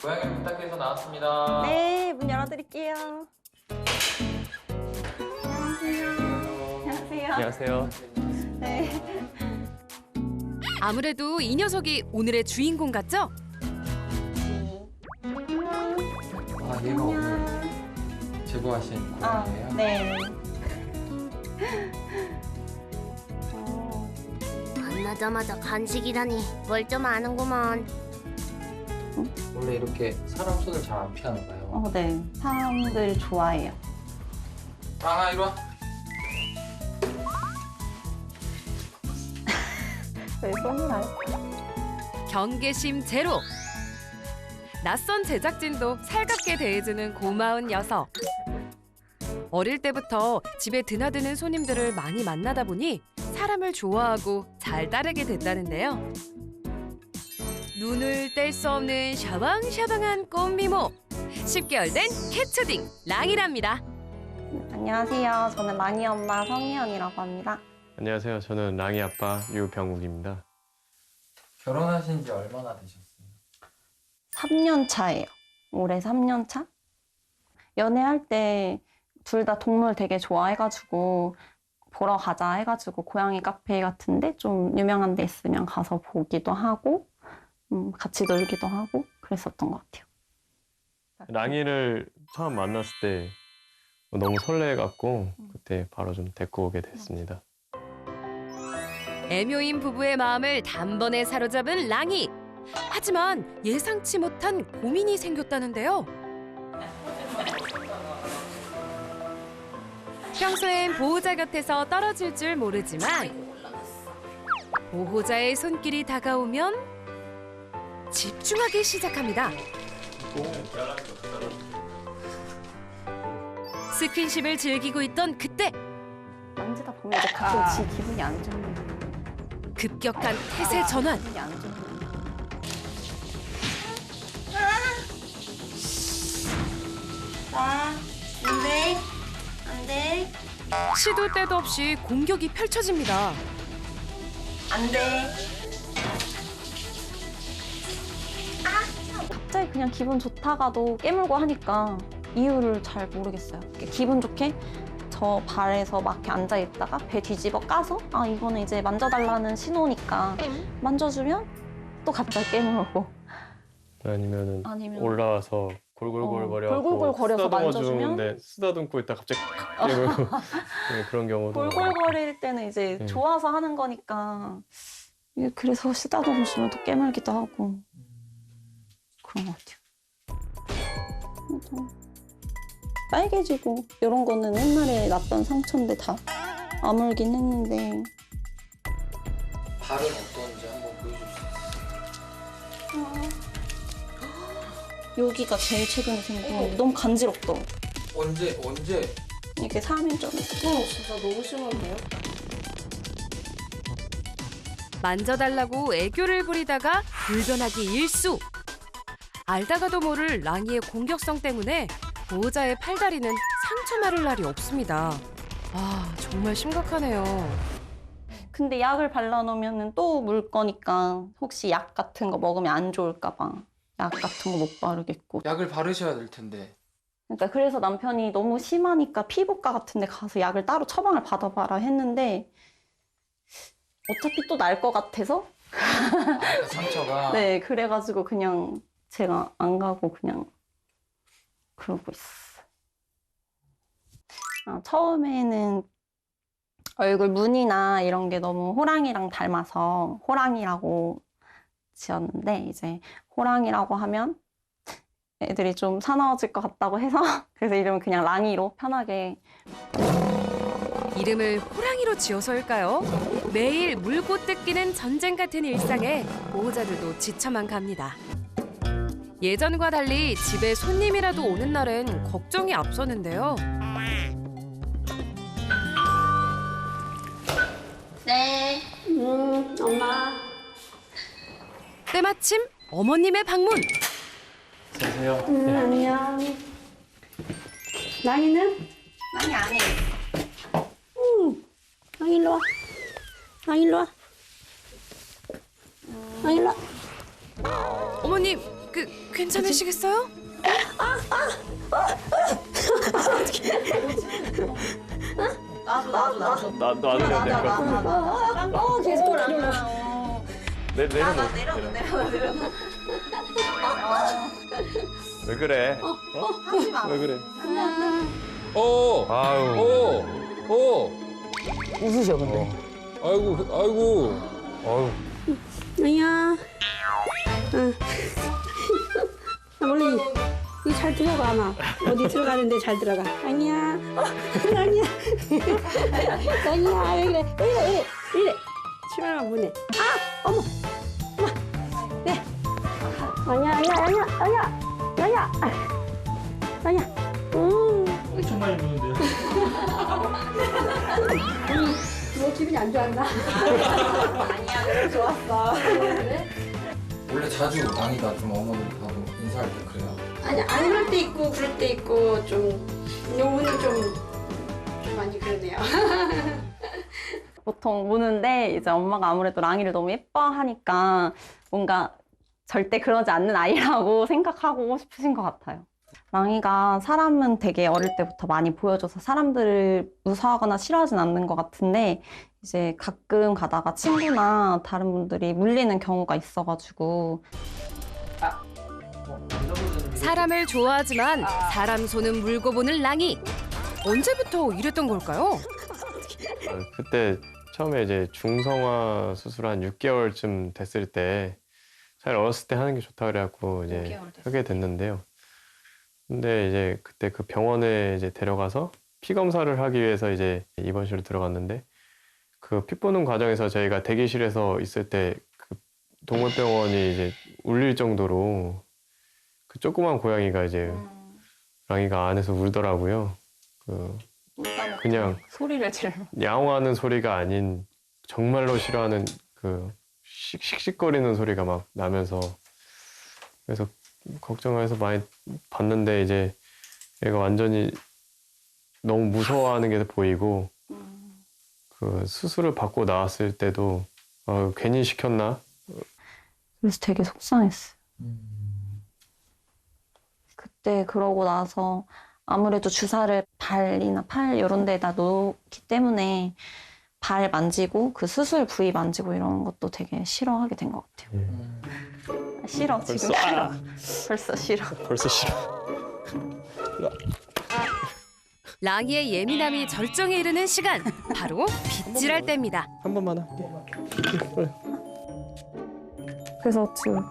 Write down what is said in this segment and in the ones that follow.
고양이를 부탁해서 나왔습니다. 네, 문 열어드릴게요. 안녕하세요. 안녕하세요. 네. 아무래도 이 녀석이 오늘의 주인공 같죠? 아, 얘가 오늘 제보하신 고양이에요? 네. 만나자마자 간식이라니 뭘 좀 아는구먼. 원래 이렇게 사람 손을 잘 안 피하나 봐요. 네. 사람들 좋아해요. 아, 이리 와. 왜 손을 안 경계심 제로. 낯선 제작진도 살갑게 대해주는 고마운 녀석. 어릴 때부터 집에 드나드는 손님들을 많이 만나다 보니 사람을 좋아하고 잘 따르게 됐다는데요. 눈을 뗄 수 없는 샤방샤방한 꽃미모. 10개월 된 캐초딩 랑이랍니다. 안녕하세요. 저는 랑이 엄마 성희연이라고 합니다. 안녕하세요. 저는 랑이 아빠 유병욱입니다. 결혼하신 지 얼마나 되셨어요? 3년 차예요. 올해 3년 차? 연애할 때 둘 다 동물 되게 좋아해가지고 보러 가자 해가지고 고양이 카페 같은데 좀 유명한 데 있으면 가서 보기도 하고 같이 놀기도 하고 그랬었던 것 같아요. 랑이를 처음 만났을 때 너무 설레갖고 그때 바로 좀 데리고 오게 됐습니다. 애묘인 부부의 마음을 단번에 사로잡은 랑이. 하지만 예상치 못한 고민이 생겼다는데요. 평소엔 보호자 곁에서 떨어질 줄 모르지만 보호자의 손길이 다가오면 집중하기 시작합니다. 스킨십을 즐기고 있던 그때 만지다 보면 이제 갑자기 지 기분이 안 좋은 급격한 태세 전환. 기분이 안 좋은 안 돼. 시도 때도 없이 공격이 펼쳐집니다. 안 돼. 갑자기 그냥 기분 좋다가도 깨물고 하니까 이유를 잘 모르겠어요. 이렇게 기분 좋게 저 발에서 막 이렇게 앉아 있다가 배 뒤집어 까서 아 이거는 이제 만져달라는 신호니까 만져주면 또 갑자기 깨물고 아니면 아니면 올라와서 골골골거려갖고 골골골거려서 쓰다듬어주는데 쓰다듬고 있다 갑자기 칵 깨물고 네, 그런 경우도 골골거릴 때는 이제 좋아서 하는 거니까 이게 그래서 쓰다듬으시면 또 깨물기도 하고 그런 것 같아요. 빨개지고 이런 거는 옛날에 났던 상처인데 다 아물긴 했는데 발은 어떤지 한번 보여줄 수 있어요? 여기가 제일 최근에 생긴 건데 너무 간지럽더라고. 언제? 이게 3일 전에. 진짜 너무 심한데요? 만져달라고 애교를 부리다가 불변하기 일수. 알다가도 모를 랑이의 공격성 때문에 보호자의 팔다리는 상처 마를 날이 없습니다. 아, 정말 심각하네요. 근데 약을 발라놓으면 또 물 거니까 혹시 약 같은 거 먹으면 안 좋을까 봐. 약 같은 거 못 바르겠고. 약을 바르셔야 될 텐데. 그러니까 그래서 남편이 너무 심하니까 피부과 같은 데 가서 약을 따로 처방을 받아봐라 했는데 어차피 또 날 것 같아서 그 상처가. 네, 그래가지고 그냥 제가 안 가고 그냥 그러고 있었어요. 처음에는 얼굴 무늬나 이런 게 너무 호랑이랑 닮아서 호랑이라고 지었는데 이제 호랑이라고 하면 애들이 좀 사나워질 것 같다고 해서 그래서 이름은 그냥 랑이로 편하게. 이름을 호랑이로 지어서일까요? 매일 물고 뜯기는 전쟁 같은 일상에 보호자들도 지쳐만 갑니다. 예전과 달리 집에 손님이라도 오는 날엔 걱정이 앞서는데요. 네. 엄마. 때마침 어머님의 방문. 안녕하세요. 안녕. 랑이는? 랑이 안에 랑이 일로 와. 랑이 일로 와. 랑이 일로 와. 어머님, 괜찮으시겠어요? 나도 안 해도 될것 같아. 계속 내려놓. 왜 그래? 왜 그래? 오, 아유. 오. 웃으셔 근데. 아이고, 아이고. 아유. 아니야. 응. 원래 이거 잘 들어가 나. 어디 들어가는데 잘 들어가. 아니야. 아니야. 아니야. 왜 그래? 왜 그래? 왜 이래? 치마만 보내. 아, 어머. 어머. 네. 아니야. 아니야. 아니야. 엄청 많이 부는데요. 뭐 기분이 안 좋았나? 원래 자주 랑이가 좀 어머님하고 인사할 때 그래요. 아니 안 그럴 때 있고 그럴 때 있고 좀 오늘 좀 많이 그러네요. 보통 우는데 이제 엄마가 아무래도 랑이를 너무 예뻐하니까 뭔가 절대 그러지 않는 아이라고 생각하고 싶으신 것 같아요. 랑이가 사람은 되게 어릴 때부터 많이 보여줘서 사람들을 무서워하거나 싫어하진 않는 것 같은데 이제 가끔 가다가 친구나 다른 분들이 물리는 경우가 있어가지고 사람을 좋아하지만 사람 손은 물고 보는 랑이. 언제부터 이랬던 걸까요? 그때 처음에 이제 중성화 수술 한 6개월쯤 됐을 때 사실 어렸을 때 하는 게 좋다 그래갖고 이제 하게 됐는데요. 근데 이제 그때 그 병원에 이제 데려가서 피 검사를 하기 위해서 이제 입원실로 들어갔는데 그 피 보는 과정에서 저희가 대기실에서 있을 때 그 동물병원이 이제 울릴 정도로 그 조그만 고양이가 이제 랑이가 안에서 울더라고요. 그냥 소리를 질러. 야옹하는 소리가 아닌 정말로 싫어하는 그 씩씩거리는 소리가 막 나면서 그래서 걱정해서 많이 봤는데 이제 얘가 완전히 너무 무서워하는 게 보이고 그 수술을 받고 나왔을 때도 괜히 시켰나? 그래서 되게 속상했어요. 그때 그러고 나서 아무래도 주사를 발이나 팔 이런 데다 놓기 때문에 발 만지고 그 수술 부위 만지고 이런 것도 되게 싫어하게 된 것 같아요. 싫어 지금 싫어. 벌써 싫어. 벌써 싫어. 랑이의 예민함이 절정에 이르는 시간. 바로 빗질할 때입니다. 한 번만 할게. 그래서 지금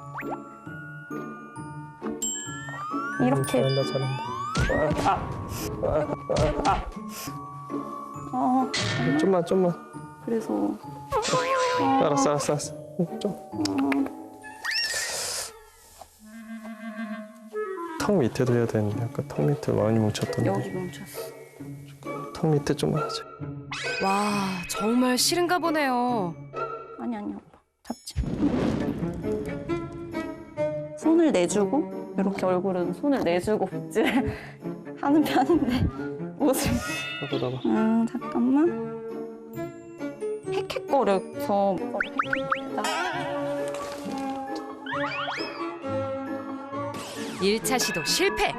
이렇게 잘한다. 좀만. 그래서 알았어. 좀. 턱 밑에도 해야 되는데 아까 턱 밑에 많이 뭉쳤던데. 여기 멈췄어. 턱 밑에 좀만 하자. 와, 정말 싫은가 보네요. 아니 오빠 잡지. 손을 내주고 이렇게 얼굴은 손을 내주고 빗질을 하는 편인데 옷을. 하고 나봐. 잠깐만. 헥헥거려서 일 1차 시도 실패.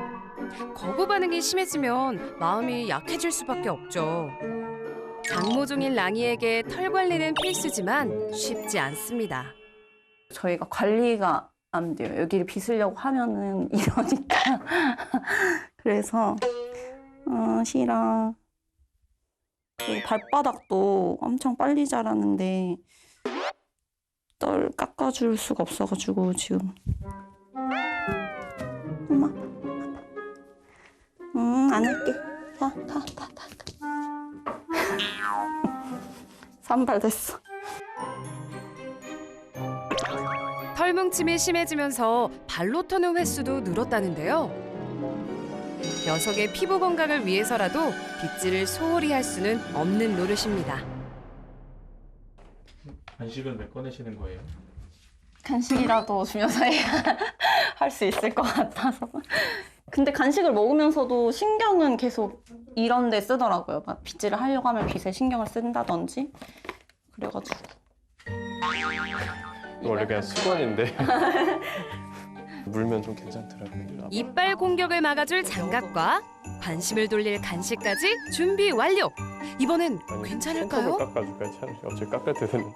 거부 반응이 심해지면 마음이 약해질 수밖에 없죠. 장모종인 랑이에게 털 관리는 필수지만 쉽지 않습니다. 저희가 관리가 안 돼요. 여기를 빗으려고 하면은 이러니까. 그래서 싫어. 그리고 발바닥도 엄청 빨리 자라는데 널 깎아줄 수가 없어가지고 지금. 엄마. 안 할게. 가. 산발 됐어. 털뭉침이 심해지면서 발로 터는 횟수도 늘었다는데요. 녀석의 피부 건강을 위해서라도 빗질을 소홀히 할 수는 없는 노릇입니다. 간식은 왜 꺼내시는 거예요? 간식이라도 주면서 해야 할 수 있을 것 같아서. 근데 간식을 먹으면서도 신경은 계속 이런 데 쓰더라고요. 막 빗질을 하려고 하면 빗에 신경을 쓴다든지. 그래가지고. 원래 그냥 습관인데. 물면 좀 괜찮더라고요. 이빨 공격을 막아줄 장갑과 관심을 돌릴 간식까지 준비 완료. 이번엔 괜찮을까요? 손톱을 깎아줄까요? 차라리 어차피 깎을 때는.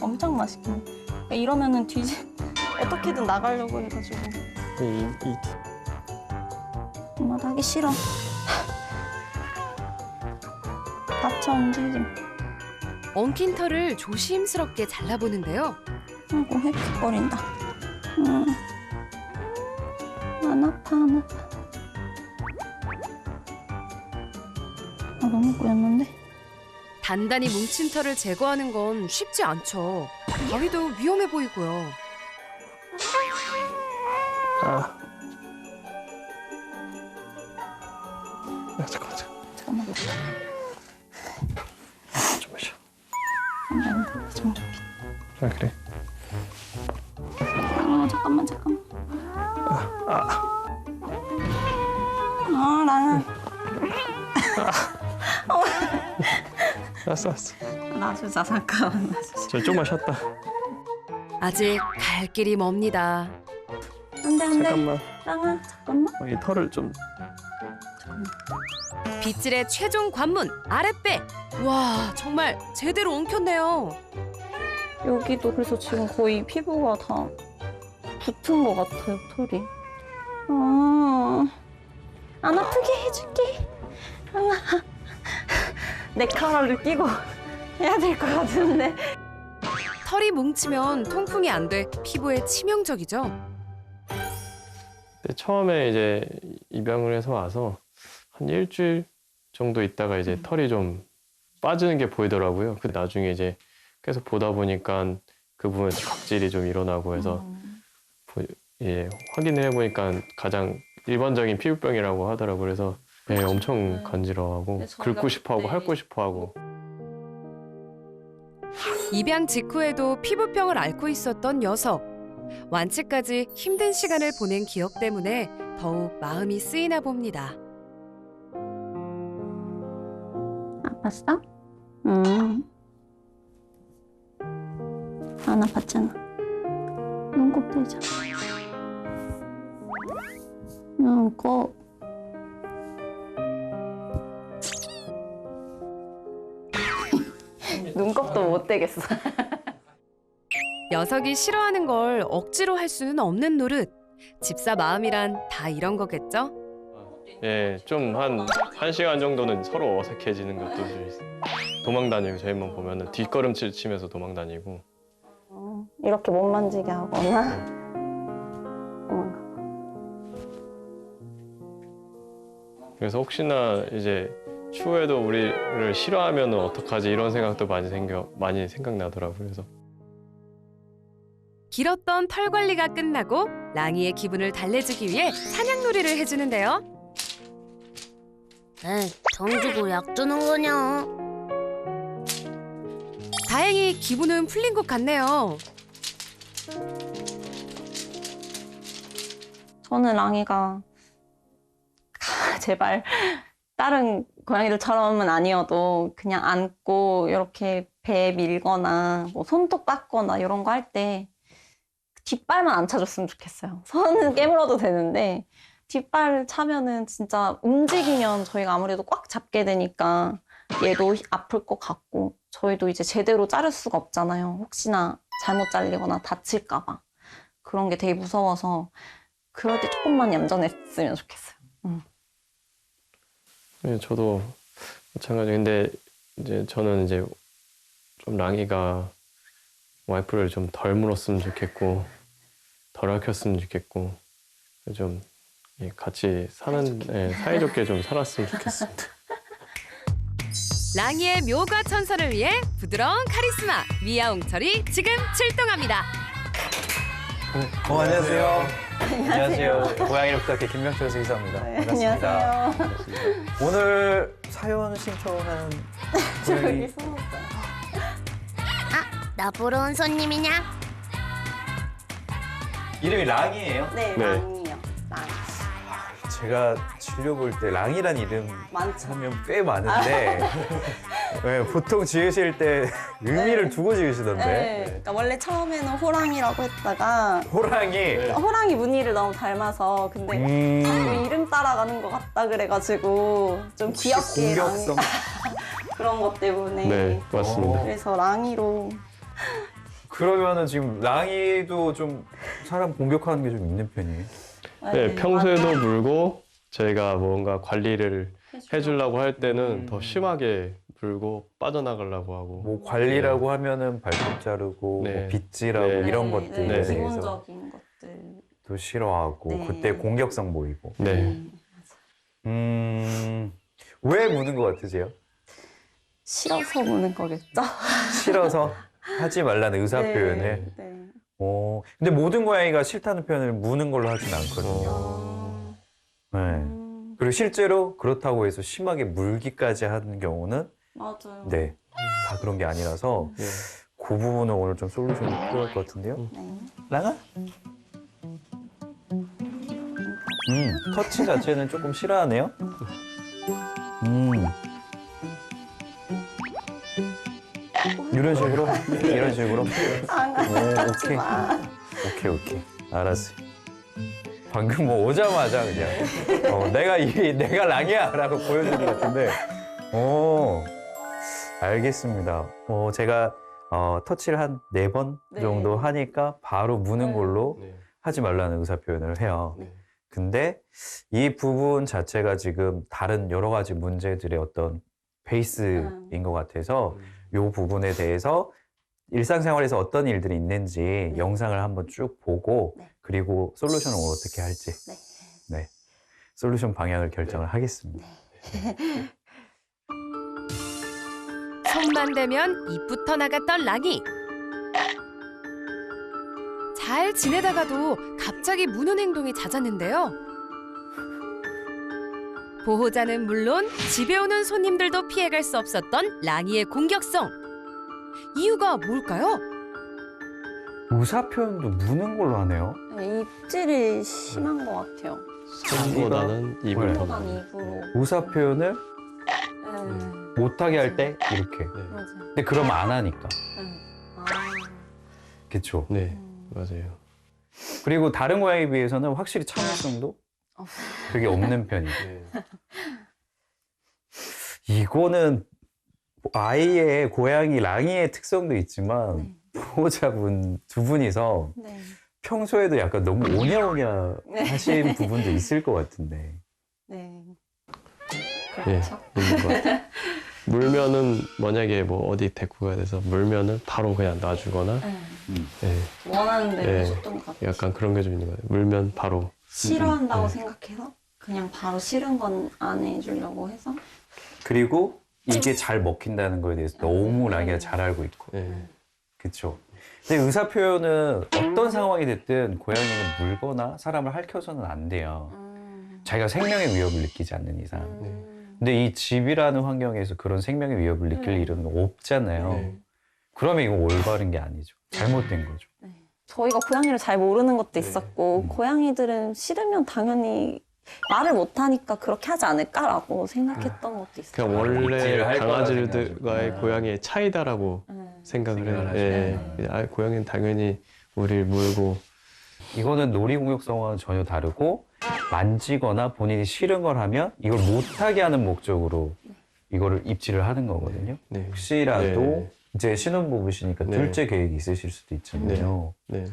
엄청 맛있긴 해. 이러면은 어떻게든 나가려고 해가지고. 엄마도 하기 싫어. 다쳐 움직이지 마. 엉킨 털을 조심스럽게 잘라보는데요. 아이고 헥헥거린다. 안 아파 안 아파. 아 너무 꼬였는데? 단단히 뭉친 털을 제거하는 건 쉽지 않죠. 가위도 위험해 보이고요. 잠깐만. 잠깐만. 좀 마셔. 좀. 아 그래. 잠깐만. 랑아. 알았어. 놔주자 잠깐만 놔주자. 저 조금만 쉬었다. 아직 갈 길이 멉니다. 안돼. 잠깐만. 랑아 잠깐만. 이 털을 좀. 빗질의 최종 관문 아랫배. 와 정말 제대로 엉켰네요. 여기도 그래서 지금 거의 피부가 다 붙은 것 같아요 털이. 안 아프게 해줄게. 내 카라를 끼고 해야 될 것 같은데. 털이 뭉치면 통풍이 안 돼 피부에 치명적이죠. 근데 처음에 이제 입양을 해서 와서 한 일주일 정도 있다가 이제 털이 좀 빠지는 게 보이더라고요. 그 나중에 이제 계속 보다 보니까 그 부분에서 각질이 좀 일어나고 해서 예, 확인을 해보니까 가장 일반적인 피부병이라고 하더라고요. 그래서 예, 엄청 간지러워하고 긁고 싶어하고 핥고 싶어하고. 입양 직후에도 피부병을 앓고 있었던 녀석. 완치까지 힘든 시간을 보낸 기억 때문에 더욱 마음이 쓰이나 봅니다. 아팠어? 안 아팠잖아. 눈곱 대자. 눈곱. 눈곱도 못 대겠어. 녀석이 싫어하는 걸 억지로 할 수는 없는 노릇. 집사 마음이란 다 이런 거겠죠? 예, 좀 한 1시간 정도는 서로 어색해지는 것도 좀 있어요. 도망 다니고 저희만 보면은 뒷걸음질 치면서 도망 다니고. 이렇게 못 만지게 하거나. 그래서 혹시나 이제 추후에도 우리를 싫어하면 어떡하지 이런 생각도 많이 생각나더라고요. 그래서 길었던 털 관리가 끝나고 랑이의 기분을 달래주기 위해 사냥놀이를 해주는데요. 에이, 정 주고 약 주는 거냐? 다행히 기분은 풀린 것 같네요. 저는 랑이가 제발 다른 고양이들처럼은 아니어도 그냥 안고 이렇게 배 밀거나 뭐 손톱 깎거나 이런 거 할 때 뒷발만 안 차줬으면 좋겠어요. 손은 깨물어도 되는데 뒷발을 차면은 진짜 움직이면 저희가 아무래도 꽉 잡게 되니까 얘도 아플 것 같고 저희도 이제 제대로 자를 수가 없잖아요. 혹시나 잘못 잘리거나 다칠까 봐. 그런 게 되게 무서워서 그럴 때 조금만 얌전했으면 좋겠어요. 네, 저도 마찬가지. 근데 이제 저는 이제 좀 랑이가 와이프를 좀 덜 물었으면 좋겠고 덜 핥혔으면 좋겠고 좀 같이 사는 사이좋게 좀 살았으면 좋겠습니다. 랑이의 묘가 천선을 위해 부드러운 카리스마 미아옹철이 지금 출동합니다. 안녕하세요. 안녕하세요. 고양이를 부탁해 김명철 수의사입니다. 반갑습니다. 안녕하세요. 오늘 사연 신청하는 고양이 나 보러 온 손님이냐? 이름이 랑이에요? 네, 네. 랑이요. 랑. 제가 지려볼 때 랑이란 이름 많죠. 하면 꽤 많은데 네, 보통 지으실 때 의미를 두고 지으시던데. 네. 그러니까 원래 처음에는 호랑이라고 했다가 호랑이. 호랑이 무늬를 너무 닮아서 근데 뭐 이름 따라가는 것 같다 그래가지고 좀 귀엽게 공격성. 그런 것 때문에 네, 맞습니다. 그래서 랑이로 그러면은 지금 랑이도 좀 사람 공격하는 게 좀 있는 편이에요? 네, 평소에도 물고 저희가 뭔가 관리를 해주려고 할 때는 더 심하게 물고 빠져나가려고 하고. 뭐 관리라고 하면은 발톱 자르고 네. 뭐 빗질하고 네. 이런 네, 것들에 네, 대해서 기본적인 것들. 또 싫어하고 네. 그때 공격성 보이고. 네. 왜 무는 것 같으세요? 싫어서 무는 거겠죠? 싫어서 하지 말라는 의사 네, 표현을. 네. 근데 모든 고양이가 싫다는 표현을 무는 걸로 하진 않거든요. 네. 그리고 실제로 그렇다고 해서 심하게 물기까지 하는 경우는 맞아요. 네, 다 그런 게 아니라서 네. 그 부분은 오늘 좀 솔루션이 필요할 것 같은데요. 네. 랑아? 터치 자체는 조금 싫어하네요. 이런 식으로? 이런 식으로? 하지 마. 오케이. 알았어. 방금 뭐 오자마자 그냥 내가 랑이야라고 보여주는 것 같은데. 알겠습니다. 제가 터치를 한 4번 정도 하니까 바로 무는 걸로 네. 하지 말라는 의사 표현을 해요. 네. 근데 이 부분 자체가 지금 다른 여러 가지 문제들의 어떤 베이스인 것 같아서 이 부분에 대해서 일상생활에서 어떤 일들이 있는지 영상을 한번 쭉 보고 그리고 솔루션을 어떻게 할지 네. 솔루션 방향을 결정을 하겠습니다. 손만 대면 입부터 나갔던 랑이. 잘 지내다가도 갑자기 무는 행동이 잦았는데요. 보호자는 물론 집에 오는 손님들도 피해갈 수 없었던 랑이의 공격성. 이유가 뭘까요? 의사 표현도 무는 걸로 하네요. 네, 입질이 심한 것 같아요. 손보다는 입을 더 손보단 많이. 입으로. 의사 표현을 네. 못하게 할 때 이렇게. 네. 맞아요. 근데 그럼 안 하니까. 아. 그렇죠. 네, 맞아요. 그리고 다른 고양이에 비해서는 확실히 참을성도 되게 없는 편이에요. 네. 이거는 아이의 고양이 랑이의 특성도 있지만 보호자분 두 분이서 네. 평소에도 약간 너무 오냐오냐 네. 하신 부분도 있을 것 같은데. 네. 예, 그렇죠. 있는 것 같아요. 물면은 만약에 뭐 어디 데리고 가야 돼서 물면은 바로 그냥 놔주거나 예, 원하는 대로 예, 해줬던 것 같아요. 약간 그런 게 좀 있는 것 같아요. 물면 바로. 싫어한다고 네. 생각해서 그냥 바로 싫은 건 안 해주려고 해서 그리고 이게 잘 먹힌다는 거에 대해서 너무 랑이가 잘 알고 있고. 예. 그렇죠. 근데 의사 표현은 어떤 상황이 됐든 고양이는 물거나 사람을 핥혀서는 안 돼요. 자기가 생명의 위협을 느끼지 않는 이상. 근데 이 집이라는 환경에서 그런 생명의 위협을 느낄 일은 없잖아요. 네. 그러면 이건 올바른 게 아니죠. 잘못된 거죠. 저희가 고양이를 잘 모르는 것도 있었고 고양이들은 싫으면 당연히 말을 못하니까 그렇게 하지 않을까라고 생각했던 것도 있어요. 그냥 원래 빗질을 할 강아지들과의 거라 고양이의 차이다라고 생각을 해요. 생각을 예. 아, 고양이는 당연히 우리를 물고. 이거는 놀이공격성과는 전혀 다르고 만지거나 본인이 싫은 걸 하면 이걸 못하게 하는 목적으로 이거를 입질을 하는 거거든요. 네. 혹시라도 네. 이제 신혼부부시니까 네. 둘째 계획이 있으실 수도 있잖아요. 네.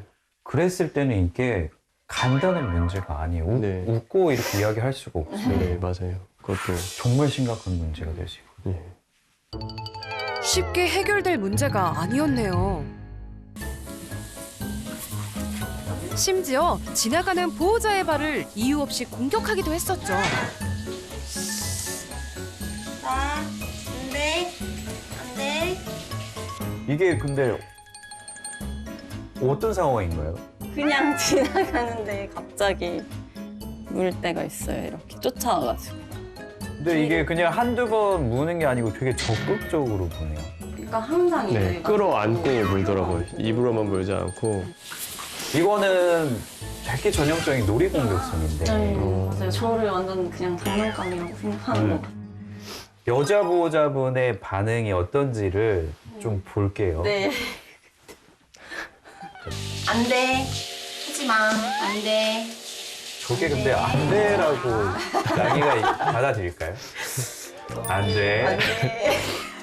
그랬을 때는 이게 간단한 문제가 아니에요. 네. 웃고 이렇게 이야기할 수가 없어요. 네, 맞아요. 그것도. 정말 심각한 문제가 될 수 있고. 예. 쉽게 해결될 문제가 아니었네요. 심지어 지나가는 보호자의 발을 이유 없이 공격하기도 했었죠. 이게 근데 어떤 상황인가요? 그냥 지나가는데 갑자기 물 때가 있어요. 이렇게 쫓아와가지고. 근데 이게 그냥 한두 번 무는 게 아니고 되게 적극적으로 무네요. 그러니까 항상 네, 이제 끌어안고 물더라고요. 입으로만 물지 않고. 이거는 되게 전형적인 놀이공격성인데 네, 맞아요. 저를 완전 그냥 장난감이라고 생각하는 것 같아요. 여자 보호자분의 반응이 어떤지를 좀 볼게요. 네. 안 돼. 하지 마. 안 돼. 저게 근데 안 돼라고 랑이가 받아들일까요? 안 돼.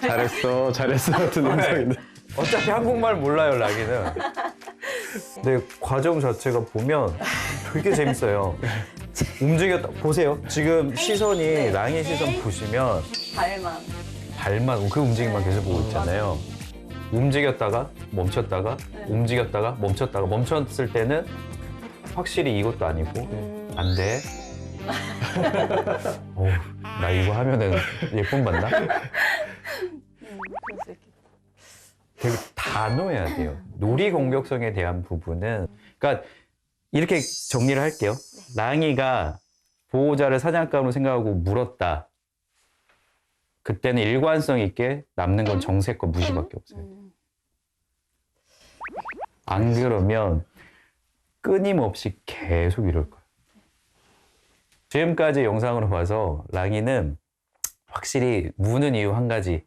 잘했어 같은 음성인데. 어차피 한국말 몰라요, 랑이는. 근데 과정 자체가 보면 되게 재밌어요. 움직였다. 보세요. 지금 시선이 랑이 시선 보시면 발만 그 움직임만 계속 보고 있잖아요. 움직였다가 멈췄다가 움직였다가 멈췄다가 멈췄을 때는 확실히 이것도 아니고 안 돼. 나 이거 하면은 예쁨 받나? 그럴 수 있겠다. 되게 단호해야 돼요. 놀이 공격성에 대한 부분은 그러니까 이렇게 정리를 할게요. 랑이가 보호자를 사냥감으로 생각하고 물었다. 그때는 일관성 있게 남는 건 정색과 무시밖에 없어요. 안 그러면 끊임없이 계속 이럴 거예요. 지금까지 영상으로 봐서 랑이는 확실히 무는 이유 한 가지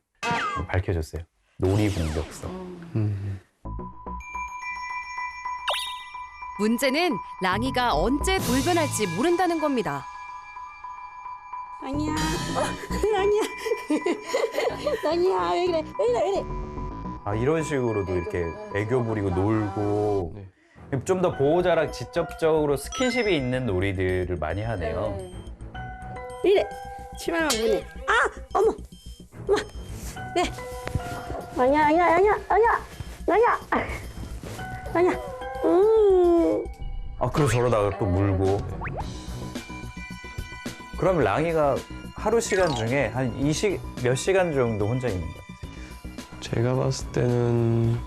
밝혀줬어요. 놀이 공격성. 문제는 랑이가 언제 돌변할지 모른다는 겁니다. 랑이야. 랑이야. 랑이야. 왜 그래? 왜 그래? 왜 그래? 아, 이런 식으로도 이렇게 애교 부리고 놀고 좀 더 보호자랑 직접적으로 스킨십이 있는 놀이들을 많이 하네요. 왜 이래? 치마만 보내. 아, 어머. 어머. 네. 랑이야, 랑이야, 랑이야, 랑이야, 랑이야. 랑이야. 아, 그리고 저러다가 또 물고. 그럼 랑이가 하루 시간 중에 한 몇 시간 정도 혼자 있는 거예요? 제가 봤을 때는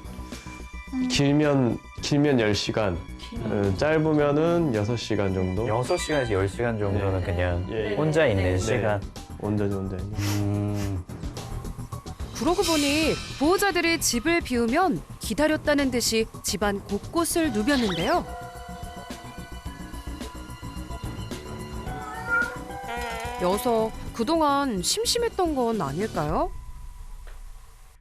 길면 10시간, 짧으면은 6시간 정도. 6시간에서 10시간 정도는 네. 그냥 예. 혼자 있는 시간. 온전히. 그러고 보니 보호자들이 집을 비우면 기다렸다는 듯이 집안 곳곳을 누볐는데요. 녀석 그동안 심심했던 건 아닐까요?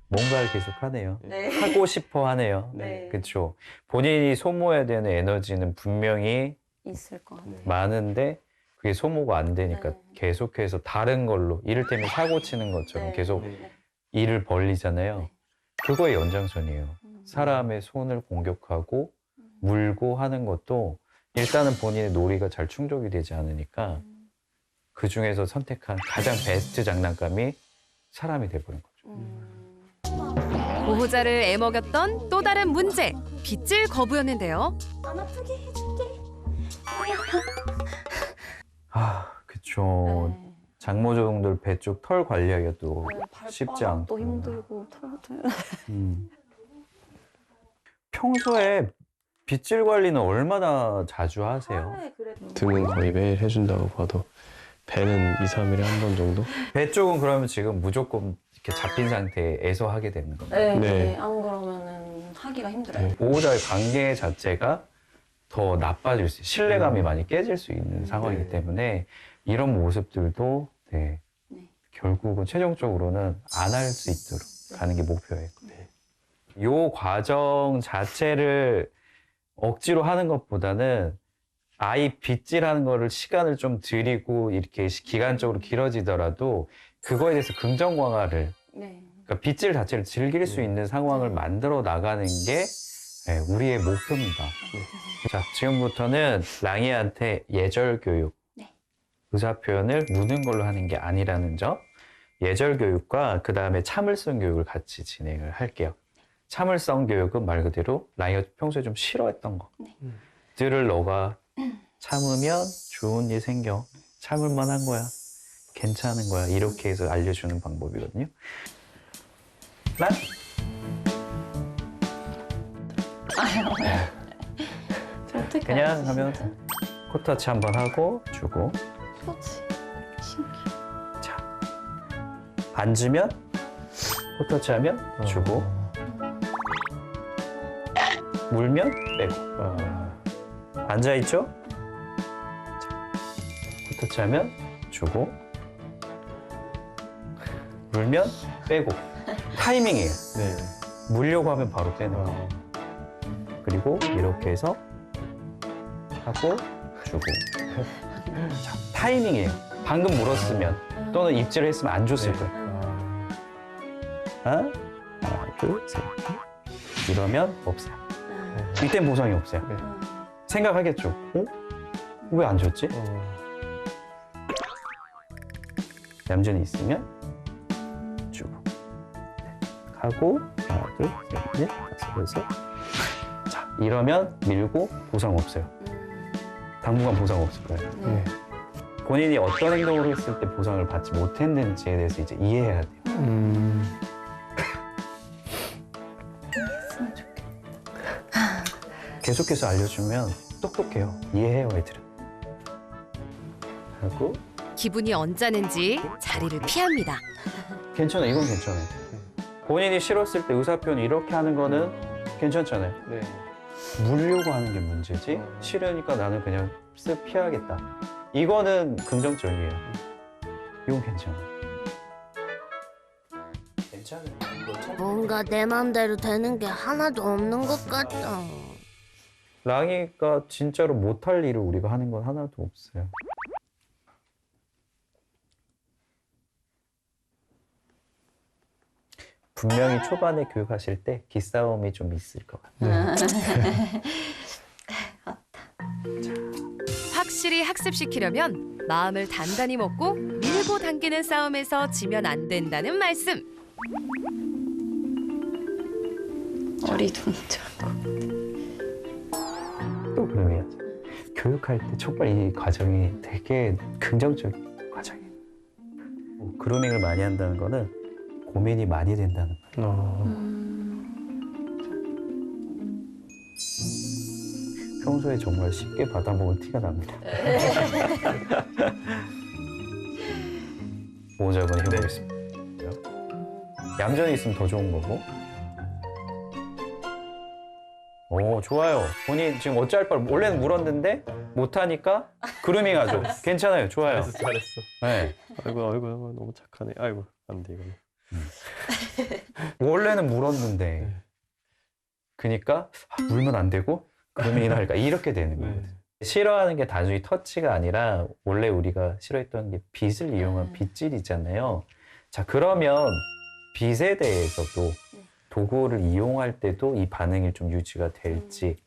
뭔가를 계속 하네요. 네. 하고 싶어 하네요. 네. 그렇죠. 본인이 소모해야 되는 에너지는 분명히 있을 것 같아요. 많은데 그게 소모가 안 되니까 계속해서 다른 걸로 이를테면 사고 치는 것처럼 계속 일을 벌리잖아요. 그거의 연장선이에요. 사람의 손을 공격하고 물고 하는 것도 일단은 본인의 놀이가 잘 충족이 되지 않으니까 그 중에서 선택한 가장 베스트 장난감이 사람이 돼버린 거죠. 보호자를 애먹였던 또 다른 문제, 빗질 거부였는데요. 안 아프게 해줄게. 아, 그쵸. 장모종들 배 쪽 털 관리하기가 또 쉽지 않고. 또 힘들고 털도. 평소에 빗질 관리는 얼마나 자주 하세요? 등은 거의 매일 해준다고 봐도 배는 2, 3일에 한 번 정도? 배 쪽은 그러면 지금 무조건 이렇게 잡힌 상태에서 하게 되는 건가요? 네. 안 그러면은 하기가 힘들어요. 보호자의 관계 자체가 더 나빠질 수, 신뢰감이 많이 깨질 수 있는 상황이기 때문에 이런 모습들도 결국은 최종적으로는 안 할 수 있도록 가는 게 목표예요. 이 과정 자체를 억지로 하는 것보다는 아이 빗질하는 거를 시간을 좀 들이고 이렇게 기간적으로 길어지더라도 그거에 대해서 긍정 강화를 그러니까 빗질 자체를 즐길 수 있는 상황을 만들어 나가는 게 우리의 목표입니다. 자, 지금부터는 랑이한테 예절 교육, 의사 표현을 무는 걸로 하는 게 아니라는 점, 예절 교육과 그 다음에 참을성 교육을 같이 진행을 할게요. 참을성 교육은 말 그대로 랑이가 평소에 좀 싫어했던 것들을 너가 참으면 좋은 일 생겨. 참을 만한 거야. 괜찮은 거야. 이렇게 해서 알려주는 방법이거든요. 란? 그냥 하면 코터치 한번 하고 주고. 그렇지. 신기해. 자, 앉으면 코터치 하면 주고. 물면 빼고. 앉아있죠? 터치하면 주고, 물면 빼고. 타이밍이에요. 네. 물려고 하면 바로 빼는 거. 그리고 이렇게 해서 하고 주고. 자, 타이밍이에요. 방금 물었으면 또는 입질을 했으면 안 줬을 거예요. 하나, 둘, 셋. 이러면 없어요. 이땐 보상이 없어요. 네. 생각하겠죠. 어? 왜 안 줬지? 얌전히 있으면 주고. 하고 하나, 둘, 셋, 넷, 다섯, 여섯. 자, 이러면 밀고 보상 없어요. 당분간 보상 없을 거예요. 네. 본인이 어떤 행동을 했을 때 보상을 받지 못했는지에 대해서 이제 이해해야 돼요. 계속해서 알려주면 똑똑해요. 이해해요, 애들은. 하고 기분이 언짢은지 자리를 피합니다. 괜찮아, 이건 괜찮아요. 본인이 싫었을 때 의사표현 이렇게 하는 거는 괜찮잖아요. 네. 물려고 하는 게 문제지 싫으니까 나는 그냥 쓱 피하겠다. 이거는 긍정적이에요. 이건 괜찮아요. 괜찮아요. 뭔가 내 맘대로 되는 게 하나도 없는 것 같다. 랑이가 진짜로 못할 일을 우리가 하는 건 하나도 없어요. 분명히 초반에 교육하실 때 기싸움이 좀 있을 것 같아요. 확실히 학습시키려면 마음을 단단히 먹고 밀고 당기는 싸움에서 지면 안 된다는 말씀. 어리둥절. 또 그러면 교육할 때 초반 이 과정이 되게 긍정적인 과정이에요. 그루밍을 많이 한다는 거는 고민이 많이 된다는 거예요. 평소에 정말 쉽게 받아먹은 티가 납니다. 보호자분 해보겠습니다. 얌전히 있으면 더 좋은 거고. 오, 좋아요. 본인 지금 어찌할 바를 원래는 물었는데 못하니까 그루밍 하죠. 괜찮아요. 좋아요. 잘했어. 네. 아이고 너무 착하네. 아이고 안 돼 이거는. 원래는 물었는데 그러니까 물면 안 되고 그루밍이나 할까 이렇게 되는 거예요. 싫어하는 게 단순히 터치가 아니라 원래 우리가 싫어했던 게 빗을 이용한 빗질이잖아요. 자, 그러면 빗에 대해서도 도구를 이용할 때도 이 반응이 좀 유지가 될지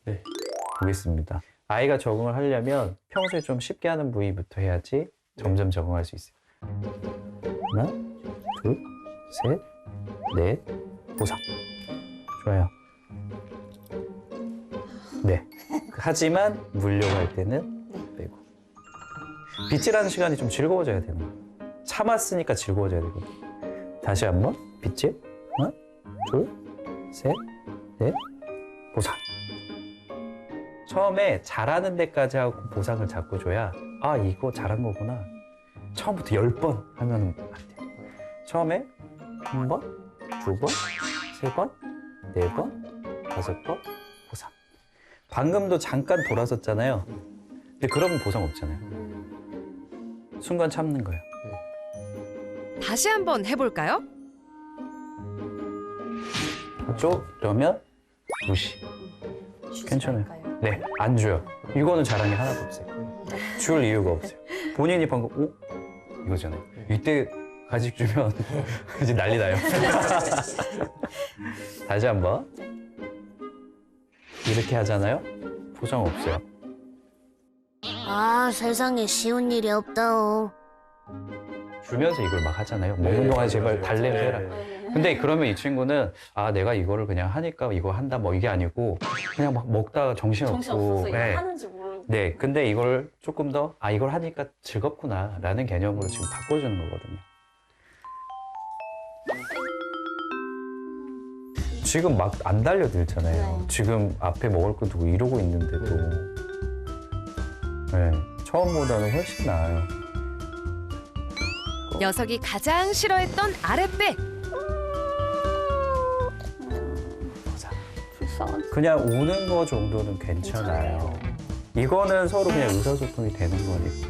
보겠습니다. 아이가 적응을 하려면 평소에 좀 쉽게 하는 부위부터 해야지 점점 적응할 수 있어요. 하나, 둘, 셋, 넷, 보상. 좋아요. 네. 하지만 물려고 할 때는 빼고. 빗질하는 시간이 좀 즐거워져야 되는 거예요. 참았으니까 즐거워져야 되거든요. 다시 한번 빗질. 하나, 둘, 셋, 넷, 보상. 처음에 잘하는 데까지 하고 보상을 자꾸 줘야 아, 이거 잘한 거구나. 처음부터 10번 하면 안 돼요. 처음에 1번, 2번, 3번, 4번, 5번, 보상. 방금도 잠깐 돌아섰잖아요. 근데 그러면 보상 없잖아요. 순간 참는 거예요. 다시 한번 해볼까요? 그러면 무시. 괜찮아요. 네, 안 줘요. 이거는 자랑이 하나도 없어요. 줄 이유가 없어요. 본인이 방금 이거잖아요. 이때 가직 주면 이제 난리 나요. 다시 한번. 이렇게 하잖아요. 보상 없어요. 아, 세상에 쉬운 일이 없다오. 주면서 이걸 막 하잖아요. 먹는 동안 제발 달래서 해라. 근데 그러면 이 친구는 아, 내가 이거를 그냥 하니까 이거 한다 뭐 이게 아니고 그냥 막 먹다가 정신없고 하는지 모르고. 네, 근데 이걸 조금 더 아, 이걸 하니까 즐겁구나 라는 개념으로 지금 바꿔주는 거거든요. 지금 막 안 달려들잖아요. 지금 앞에 먹을 거 두고 이러고 있는데도 네, 처음보다는 훨씬 나아요. 녀석이 가장 싫어했던 아랫배. 그냥 우는 거 정도는 괜찮아요. 이거는 서로 그냥 의사소통이 되는 거니까.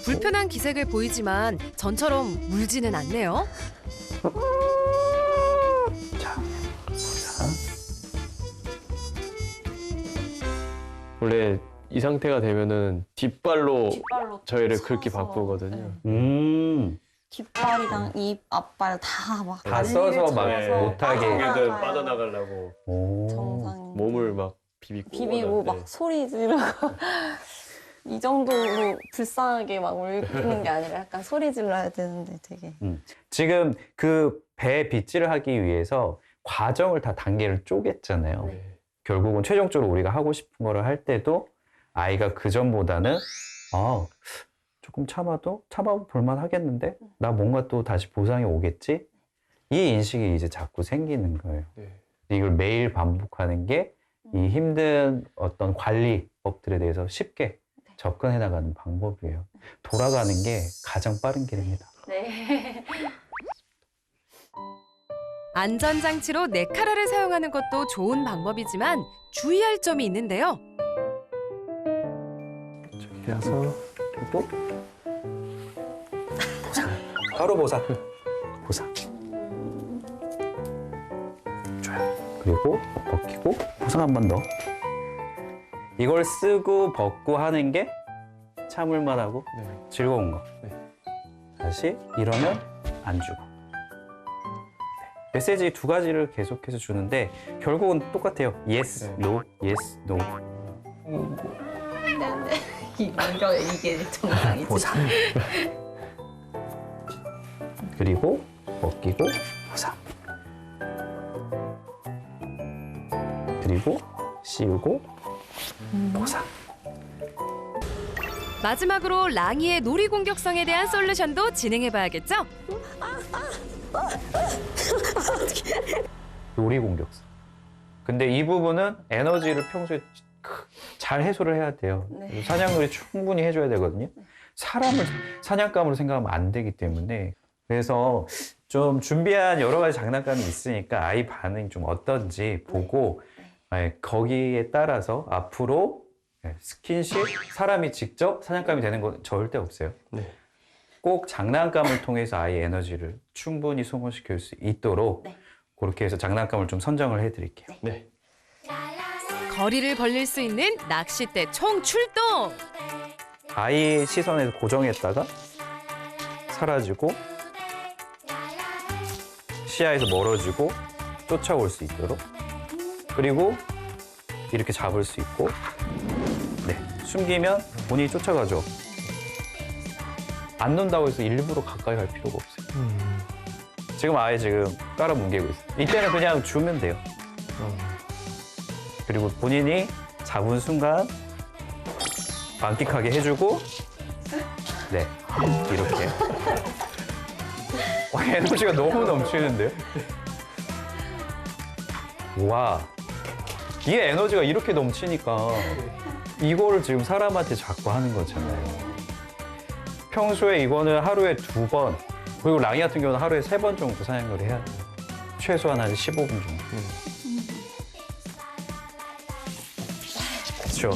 불편한 기색을 보이지만 전처럼 물지는 않네요. 자, 보자. 원래 이 상태가 되면은 뒷발로 저희를 그렇게 쳐서, 바꾸거든요. 뒷발이랑 입, 앞발 다 막 다 써서 막 네. 못하게. 어떻게든 빠져나가려고 정상 몸을 막 비비고 비비고 막 소리 지르고 이 정도로 불쌍하게 막 울는 게 아니라 약간 소리 질러야 되는데 되게 지금 그 배 빗질을 하기 위해서 과정을 다 단계를 쪼갰잖아요. 네. 결국은 최종적으로 우리가 하고 싶은 거를 할 때도 아이가 그 전보다는 조금 참아볼 하겠는데 나 뭔가 또 다시 보상이 오겠지? 이 인식이 이제 자꾸 생기는 거예요. 네. 이걸 매일 반복하는 게 이 힘든 어떤 관리법들에 대해서 쉽게 접근해 나가는 방법이에요. 돌아가는 게 가장 빠른 길입니다. 네. 안전장치로 네카라를 사용하는 것도 좋은 방법이지만 주의할 점이 있는데요. 이렇게 해서 그리고 보상. 바로 보상. 보상. 좋아요. 그리고 벗기고 보상 한 번 더. 이걸 쓰고 벗고 하는 게 참을만 하고 즐거운 거. 다시 이러면 안 주고. 메시지 두 가지를 계속해서 주는데 결국은 똑같아요. yes, no, yes, no. 이게 정상이지. 보상. 그리고 벗기고 보상. 그리고 씌우고 보상. 마지막으로 랑이의 놀이 공격성에 대한 솔루션도 진행해봐야겠죠? 놀이 공격성. 근데 이 부분은 에너지를 평소에 잘 해소를 해야 돼요. 네. 사냥놀이 충분히 해줘야 되거든요. 사람을 사냥감으로 생각하면 안 되기 때문에. 그래서 좀 준비한 여러 가지 장난감이 있으니까 아이 반응이 좀 어떤지 보고 거기에 따라서 앞으로 스킨십, 사람이 직접 사냥감이 되는 건 절대 없어요. 네. 꼭 장난감을 통해서 아이의 에너지를 충분히 소모시킬 수 있도록 그렇게 해서 장난감을 좀 선정을 해드릴게요. 네. 거리를 벌릴 수 있는 낚싯대 총 출동! 아이의 시선에서 고정했다가 사라지고 시야에서 멀어지고 쫓아올 수 있도록 그리고 이렇게 잡을 수 있고 숨기면 본인이 쫓아가죠. 안 논다고 해서 일부러 가까이 갈 필요가 없어요. 지금 아예 지금 깔아뭉개고 있어요. 이때는 그냥 주면 돼요. 그리고 본인이 잡은 순간 만끽하게 해주고 이렇게 에너지가 너무 넘치는데요? 와, 이 에너지가 이렇게 넘치니까 이거를 지금 사람한테 자꾸 하는 거잖아요. 평소에 이거는 하루에 2번, 그리고 랑이 같은 경우는 하루에 3번 정도 사냥놀이 해야 돼요. 최소한 한 15분 정도. 그렇죠.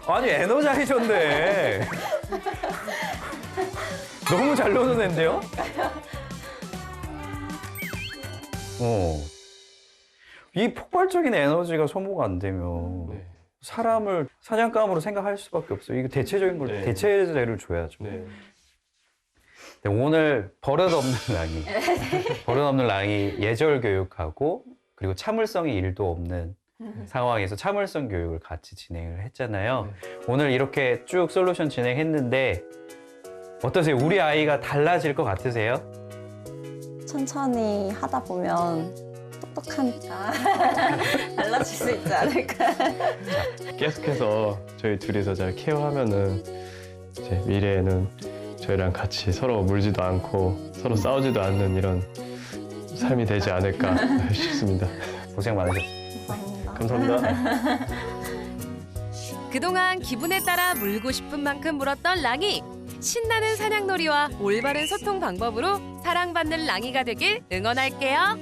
아니 에너자이저인데 너무 잘 노는 앤데요? 이 폭발적인 에너지가 소모가 안 되면 사람을 사냥감으로 생각할 수밖에 없어요. 이거 대체적인 걸 대체제를 줘야죠. 근데 오늘 버릇없는 랑이 예절 교육하고 그리고 참을성이 1도 없는 상황에서 참을성 교육을 같이 진행을 했잖아요. 오늘 이렇게 쭉 솔루션 진행했는데 어떠세요? 우리 아이가 달라질 것 같으세요? 천천히 하다 보면 똑똑하니까 달라질 수 있지 않을까. 계속해서 저희 둘이서 잘 케어하면은 이제 미래에는 저희랑 같이 서로 물지도 않고 서로 싸우지도 않는 이런 삶이 되지 않을까 싶습니다. 고생 많으셨습니다. 감사합니다. 그동안 기분에 따라 물고 싶은 만큼 물었던 랑이. 신나는 사냥놀이와 올바른 소통 방법으로 사랑받는 랑이가 되길 응원할게요.